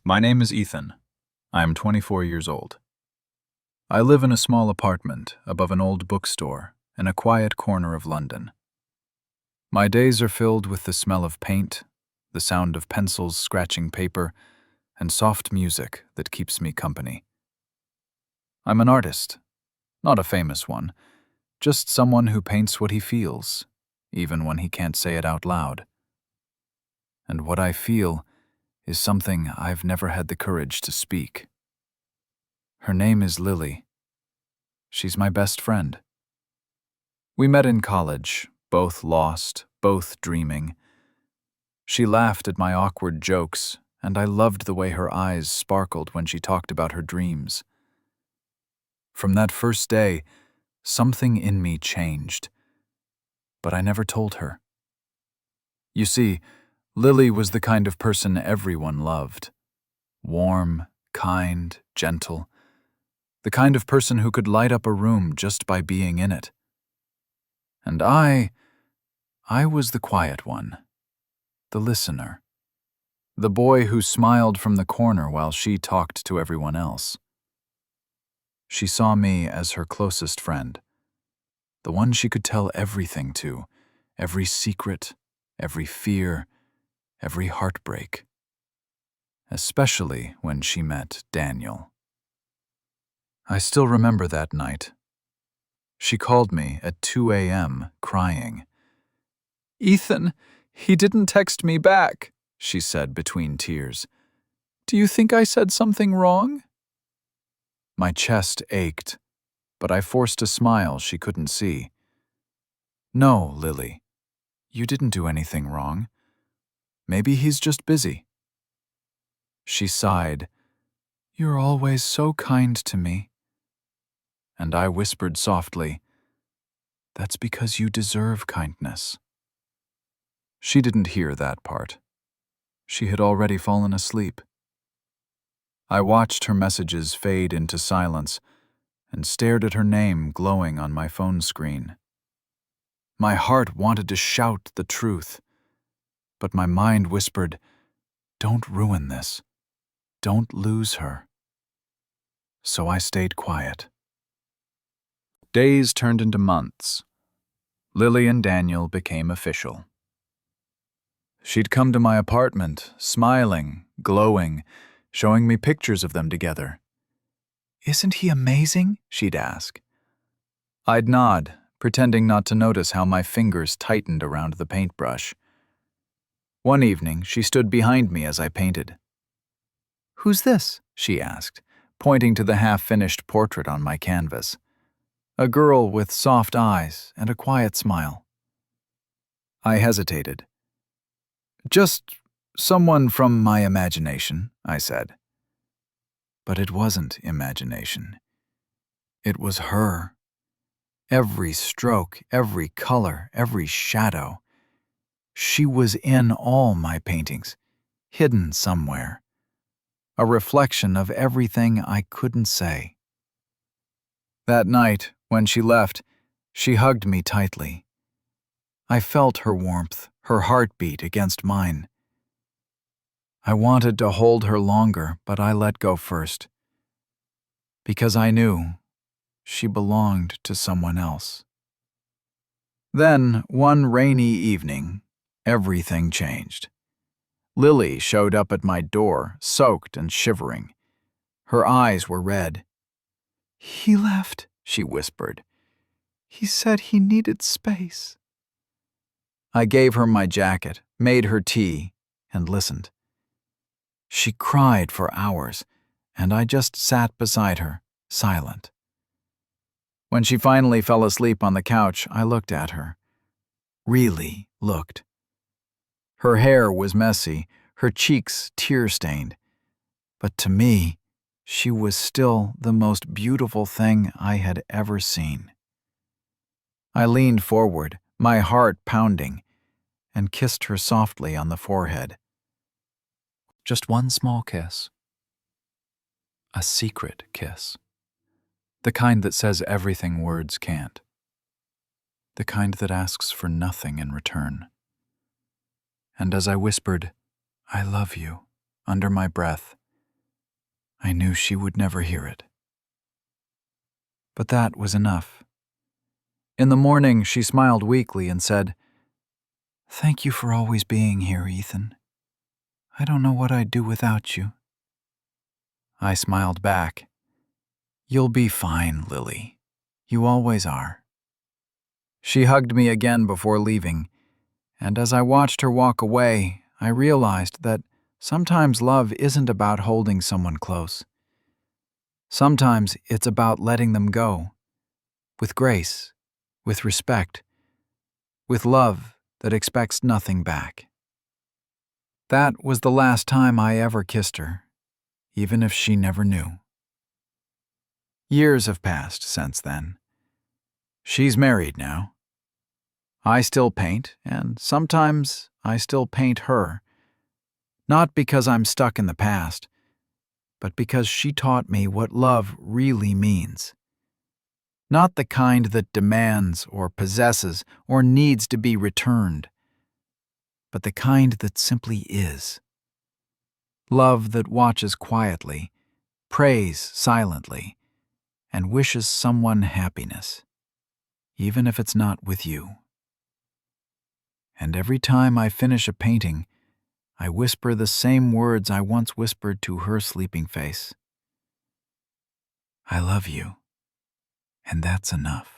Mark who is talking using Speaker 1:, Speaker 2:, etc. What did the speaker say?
Speaker 1: My name is Ethan. I am 24 years old. I live in a small apartment above an old bookstore in a quiet corner of London. My days are filled with the smell of paint, the sound of pencils scratching paper, and soft music that keeps me company. I'm an artist, not a famous one, just someone who paints what he feels, even when he can't say it out loud. And what I feel is something I've never had the courage to speak. Her name is Lily. She's my best friend. We met in college, both lost, both dreaming. She laughed at my awkward jokes, and I loved the way her eyes sparkled when she talked about her dreams. From that first day, something in me changed, but I never told her. You see, Lily was the kind of person everyone loved. Warm, kind, gentle. The kind of person who could light up a room just by being in it. And I was the quiet one, the listener, the boy who smiled from the corner while she talked to everyone else. She saw me as her closest friend, the one she could tell everything to, every secret, every fear, every heartbreak. Especially when she met Daniel. I still remember that night. She called me at 2 a.m. crying. "Ethan, he didn't text me back," she said between tears. "Do you think I said something wrong?" My chest ached, but I forced a smile she couldn't see. "No, Lily, you didn't do anything wrong. Maybe he's just busy." She sighed. "You're always so kind to me." And I whispered softly, "That's because you deserve kindness." She didn't hear that part. She had already fallen asleep. I watched her messages fade into silence and stared at her name glowing on my phone screen. My heart wanted to shout the truth, but my mind whispered, "Don't ruin this. Don't lose her." So I stayed quiet. Days turned into months. Lily and Daniel became official. She'd come to my apartment, smiling, glowing, showing me pictures of them together. "Isn't he amazing?" she'd ask. I'd nod, pretending not to notice how my fingers tightened around the paintbrush. One evening, she stood behind me as I painted. "Who's this?" she asked, pointing to the half-finished portrait on my canvas. A girl with soft eyes and a quiet smile. I hesitated. "Just someone from my imagination," I said. But it wasn't imagination. It was her. Every stroke, every color, every shadow. She was in all my paintings, hidden somewhere. A reflection of everything I couldn't say. That night, when she left, she hugged me tightly. I felt her warmth, her heartbeat against mine. I wanted to hold her longer, but I let go first. Because I knew she belonged to someone else. Then, one rainy evening, everything changed. Lily showed up at my door, soaked and shivering. Her eyes were red. "He left," she whispered. "He said he needed space." I gave her my jacket, made her tea, and listened. She cried for hours, and I just sat beside her, silent. When she finally fell asleep on the couch, I looked at her. Really looked. Her hair was messy, her cheeks tear-stained. But to me, she was still the most beautiful thing I had ever seen. I leaned forward, my heart pounding, and kissed her softly on the forehead. Just one small kiss. A secret kiss. The kind that says everything words can't. The kind that asks for nothing in return. And as I whispered, "I love you," under my breath, I knew she would never hear it. But that was enough. In the morning, she smiled weakly and said, "Thank you for always being here, Ethan. I don't know what I'd do without you." I smiled back. "You'll be fine, Lily. You always are." She hugged me again before leaving, and as I watched her walk away, I realized that sometimes love isn't about holding someone close. Sometimes it's about letting them go, with grace, with respect, with love that expects nothing back. That was the last time I ever kissed her, even if she never knew. Years have passed since then. She's married now. I still paint, and sometimes I still paint her, not because I'm stuck in the past, but because she taught me what love really means. Not the kind that demands or possesses or needs to be returned, but the kind that simply is. Love that watches quietly, prays silently, and wishes someone happiness, even if it's not with you. And every time I finish a painting, I whisper the same words I once whispered to her sleeping face. I love you, and that's enough.